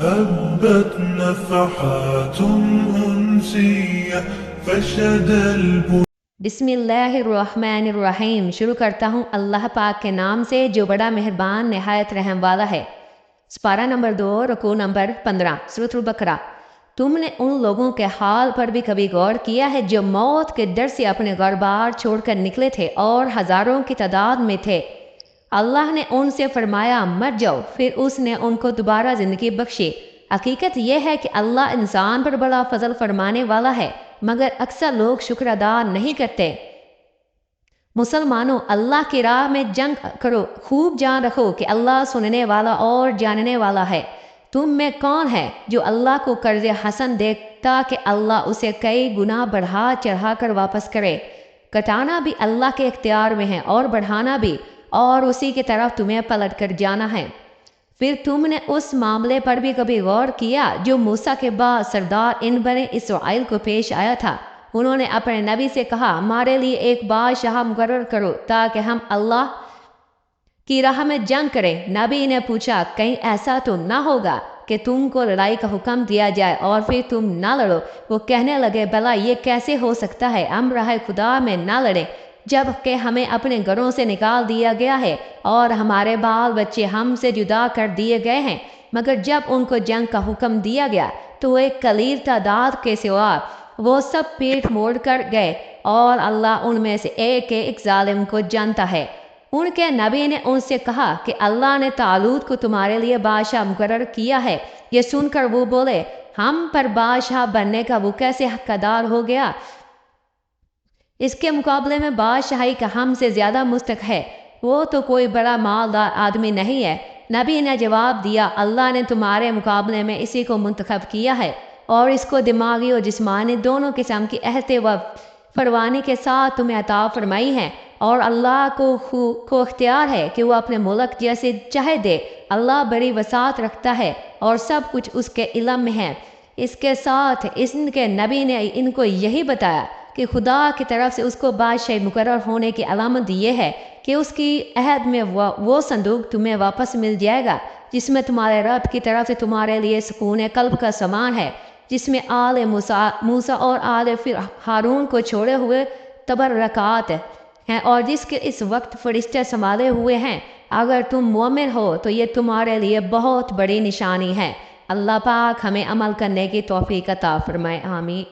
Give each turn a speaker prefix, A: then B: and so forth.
A: هبت نفحات أنسية فشد
B: بسم اللہ الرحمن الرحیم۔ شروع کرتا ہوں اللہ پاک کے نام سے جو بڑا مہربان نہایت رحم والا ہے۔ سپارہ نمبر 2 رکوع نمبر 15 سورۃ البقرہ۔ تم نے ان لوگوں کے حال پر بھی کبھی غور کیا ہے جو موت کے ڈر سے اپنے گھر بار چھوڑ کر نکلے تھے اور ہزاروں کی تعداد میں تھے؟ اللہ نے ان سے فرمایا مر جاؤ، پھر اس نے ان کو دوبارہ زندگی بخشی۔ حقیقت یہ ہے کہ اللہ انسان پر بڑا فضل فرمانے والا ہے، مگر اکثر لوگ شکر ادا نہیں کرتے۔ مسلمانوں، اللہ کی راہ میں جنگ کرو، خوب جان رکھو کہ اللہ سننے والا اور جاننے والا ہے۔ تم میں کون ہے جو اللہ کو قرض حسن دے تاکہ اللہ اسے کئی گنا بڑھا چڑھا کر واپس کرے؟ کٹانا بھی اللہ کے اختیار میں ہے اور بڑھانا بھی، اور اسی کی طرف تمہیں پلٹ کر جانا ہے۔ پھر تم نے اس معاملے پر بھی کبھی غور کیا جو موسیٰ کے بعد سردار ان بنی اسرائیل کو پیش آیا تھا؟ انہوں نے اپنے نبی سے کہا ہمارے لیے ایک بادشاہ مقرر کرو تاکہ ہم اللہ کی راہ میں جنگ کریں۔ نبی نے پوچھا کہیں ایسا تو نہ ہوگا کہ تم کو لڑائی کا حکم دیا جائے اور پھر تم نہ لڑو؟ وہ کہنے لگے بھلا یہ کیسے ہو سکتا ہے، ہم راہ خدا میں نہ لڑیں جب کہ ہمیں اپنے گھروں سے نکال دیا گیا ہے اور ہمارے بال بچے ہم سے جدا کر دیے گئے ہیں۔ مگر جب ان کو جنگ کا حکم دیا گیا تو ایک قلیل تعداد کے سوا وہ سب پیٹ موڑ کر گئے، اور اللہ ان میں سے ایک ظالم کو جانتا ہے۔ ان کے نبی نے ان سے کہا کہ اللہ نے طالوت کو تمہارے لیے بادشاہ مقرر کیا ہے۔ یہ سن کر وہ بولے ہم پر بادشاہ بننے کا وہ کیسے حقدار ہو گیا؟ اس کے مقابلے میں بادشاہی کا ہم سے زیادہ مستحق ہے، وہ تو کوئی بڑا مالدار آدمی نہیں ہے۔ نبی نے جواب دیا اللہ نے تمہارے مقابلے میں اسی کو منتخب کیا ہے، اور اس کو دماغی اور جسمانی دونوں قسم کی احت و فروانی کے ساتھ تمہیں عطا فرمائی ہے، اور اللہ کو اختیار ہے کہ وہ اپنے ملک جیسے چاہے دے۔ اللہ بڑی وسعت رکھتا ہے اور سب کچھ اس کے علم میں ہے۔ اس کے ساتھ ان کے نبی نے ان کو یہی بتایا کہ خدا کی طرف سے اس کو بادشاہ مقرر ہونے کی علامت یہ ہے کہ اس کی عہد میں وہ صندوق تمہیں واپس مل جائے گا جس میں تمہارے رب کی طرف سے تمہارے لیے سکون قلب کا سامان ہے، جس میں آل موسیٰ اور آل ہارون کو چھوڑے ہوئے تبرکات ہیں، اور جس کے اس وقت فرشتے سنبھالے ہوئے ہیں۔ اگر تم مومن ہو تو یہ تمہارے لیے بہت بڑی نشانی ہے۔ اللہ پاک ہمیں عمل کرنے کی توفیق عطا فرمائے، آمین۔